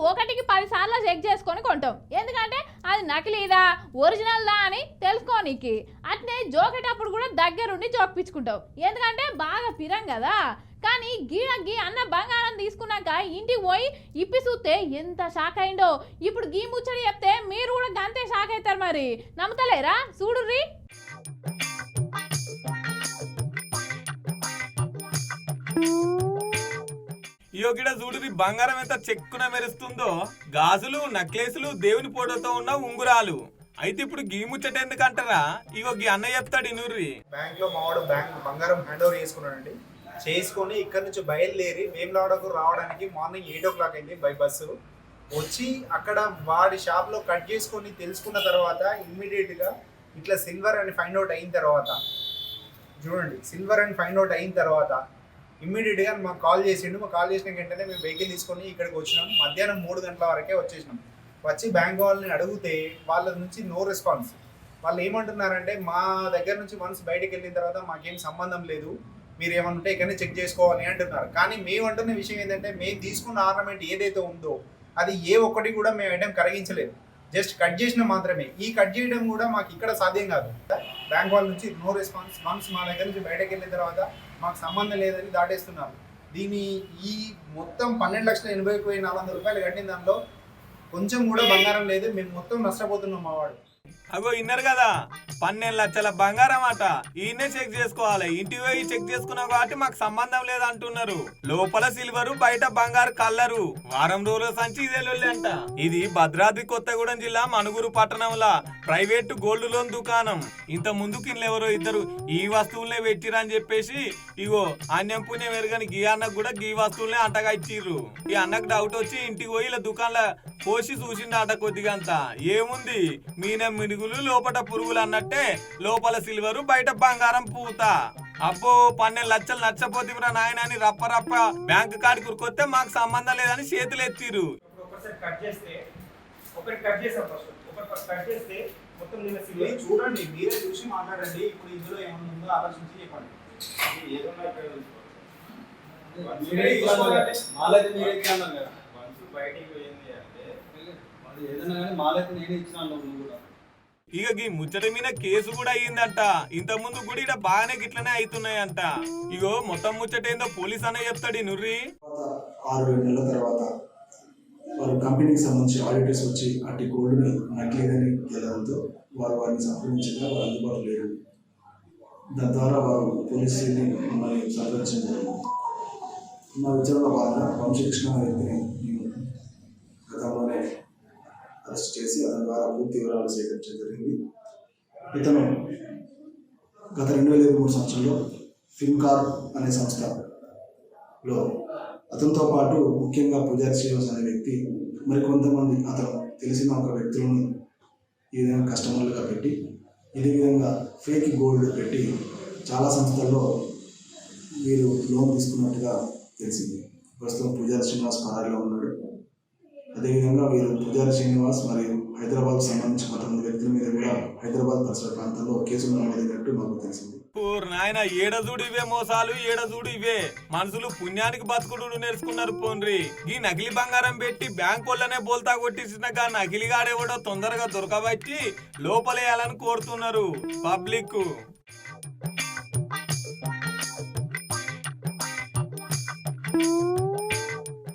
ఒకటికి 10 సార్లు చెక్ చేసుకొని కొంటాం, ఎందుకంటే అది నకిలీదా ఒరిజినల్దా అని తెలుసుకోనికి. అట్నే జోకేటప్పుడు కూడా దగ్గరుండి జోక్పించుకుంటాం, ఎందుకంటే బాగా పిరం కదా. కానీ గీ అన్న బంగారం తీసుకున్నాక ఇంటికి పోయి ఇప్పి చూస్తే ఎంత షాక్ అయిందో. ఇప్పుడు గీ ముచ్చడి చెప్తే మీరు కూడా గంతే షాక్ అవుతారు. మరి నమ్ముతలేరా? చూడుర్రి. యోగిడ చూడుది బంగారం ఎంత చెక్కున మెరుస్తుందో. గాజులు, నక్లెస్లు, దేవుని ఫోటోతో ఉన్న ఉంగురాలు. అయితే ఇప్పుడు గీ ముచ్చట ఎందుకంటారా? ఇగో గీ అన్న చెప్తాడు ఇనుర్రి. బ్యాంక్ లో మావాడు బంగారం హ్యాండ్ ఓవర్ చేసుకున్నాడండి. చేసుకొని ఇక్కడ నుంచి బయలుదేరి వేములవాడకు రావడానికి మార్నింగ్ 8 o'clock అయింది బై బస్సు. వచ్చి అక్కడ వాడి షాప్ లో కట్ చేసుకొని తెలుసుకున్న తర్వాత ఇమ్మీడియట్ గా ఇట్లా సిల్వర్ అని ఫైండ్ అవుట్ అయిన తర్వాత, చూడండి సిల్వర్ అని ఫైండ్ అవుట్ అయిన తర్వాత ఇమ్మీడియట్గా మాకు కాల్ చేసిండు. మాకు కాల్ చేసిన వెంటనే మేము వెహికల్ తీసుకొని ఇక్కడికి వచ్చినాం. మధ్యాహ్నం 3 గంటల వరకే వచ్చేసినాం. వచ్చి బ్యాంక్ వాళ్ళని అడిగితే వాళ్ళ నుంచి నో రెస్పాన్స్. వాళ్ళు ఏమంటున్నారంటే మా దగ్గర నుంచి వన్స్ బయటకు వెళ్ళిన తర్వాత మాకేం సంబంధం లేదు, మీరు ఏమన్నా ఉంటే ఇక్కడనే చెక్ చేసుకోవాలి అంటున్నారు. కానీ మేము అంటున్న విషయం ఏంటంటే మేము తీసుకున్న ఆర్నమెంట్ ఏదైతే ఉందో అది ఏ ఒక్కటి కూడా మేము ఐటమ్ కరిగించలేదు, జస్ట్ కట్ చేసిన మాత్రమే. ఈ కట్ చేయడం కూడా మాకు ఇక్కడ సాధ్యం కాదు. బ్యాంక్ వాళ్ళ నుంచి నో రెస్పాన్స్. వన్స్ మా దగ్గర నుంచి బయటకు వెళ్ళిన తర్వాత మాకు సంబంధం లేదని దాటేస్తున్నారు. దీని ఈ మొత్తం 12,80,400 రూపాయలు కట్టిన దానిలో కొంచెం కూడా బంగారం లేదు. మేము మొత్తం నష్టపోతున్నాం మా వాడు. అగో ఇన్నారు కదా, 12 లక్షల బంగారం అట. ఈయనే చెక్ చేసుకోవాలి. ఇంటికి పోయి చెక్ చేసుకున్నాం కాబట్టి మాకు సంబంధం లేదంటున్నారు. లోపల సిల్వర్, బయట బంగారు కల్లరు. వారం రోజుల సంచి ఇదే లొల్లి అంట. ఇది భద్రాద్రి కొత్తగూడెం జిల్లా మనుగురు పట్టణంలో ప్రైవేట్ గోల్డ్ లోన్ దుకాణం. ఇంత ముందుకు ఎవరో ఇద్దరు ఈ వస్తువులనే పెట్టిరని చెప్పేసి ఇగో అన్యం పుణ్యం ఎరగని గీ అన్నకు కూడా గీ వస్తువులనే అంటగా ఇచ్చిర్రు. ఈ అన్నకు డౌట్ వచ్చి ఇంటికి పోయి ఇలా దుకాణంలో పోసి చూసిండు అట కొద్దిగా. అంతా ఏముంది, మీన మినుగులు లోపల పురుగులు అన్నట్టే, లోపల సిల్వరు బయట బంగారం పూత. అబ్బో 12 లక్షలు నచ్చపోతిరా నాయన అని రప్ప రప్ప బ్యాంక్ కార్డు కురుకొస్తే మాకు సంబంధం లేదని చేతులు ఎత్తిరు. చూడండి, మీరే చూసి మాట్లాడండి. ఇప్పుడు ఇందులో ఏమన్నా ఉందో ఆలోచించి చెప్పండి. ఇక ఈ ముచ్చట మీద కేసు కూడా అయ్యిందంట. ఇంత ముందు కూడా ఇక్కడ బాగానే గిట్లనే అవుతున్నాయంట. ఇగో మొత్తం ముచ్చట ఏందో పోలీస్ అనే చెప్తాడు ఈ నుర్రి. 6-7 నెలల తర్వాత వారు కంపెనీకి సంబంధించి ఆడిటర్స్ వచ్చి అట్టి గోల్డ్ని నకిలీదని తేలడంతో వారిని సంప్రదించగా వారు అందుబాటులో లేరు. దాని ద్వారా వారు పోలీసుని మమ్మల్ని సంప్రదించడం మా విచారణలో భాగంగా వంశకృష్ణ వ్యక్తిని గతంలోనే అరెస్ట్ చేసి అతని ద్వారా పూర్తి వివరాలు సేకరించడం జరిగింది. ఇతను గత 2023 సంవత్సరంలో ఫిల్మ్కార్ అనే సంస్థలో అతనితో పాటు ముఖ్యంగా పూజారి శ్రీనివాస్ అనే వ్యక్తి మరికొంతమంది అతను తెలిసిన ఒక వ్యక్తులను ఈ విధంగా కస్టమర్లుగా పెట్టి ఇదే విధంగా ఫేక్ గోల్డ్ పెట్టి చాలా సంస్థల్లో వీరు లోన్ తీసుకున్నట్టుగా తెలిసింది. ప్రస్తుతం పూజారి శ్రీనివాస్ పరారీలో ఉన్నాడు. అదేవిధంగా వీరు పూజారి శ్రీనివాస్ మరియు హైదరాబాద్ సంబంధించిన 11 వ్యక్తుల మీద కూడా హైదరాబాద్ పరిసర ప్రాంతంలో కేసులు నమోదైనట్టు మాకు తెలిసింది. నాయన ఏడజూడు ఇవే మోసాలు, ఏడజూడు ఇవే మనుషులు పుణ్యానికి బతుకుడు నేర్చుకున్నారు. పోన్రి ఈ నకిలీ బంగారం పెట్టి బ్యాంక్ వాళ్ళనే బోల్తా కొట్టించినాక నకిలీగాడేవాడో తొందరగా దొరకబట్టి లోపలేయాలని కోరుతున్నారు పబ్లిక్.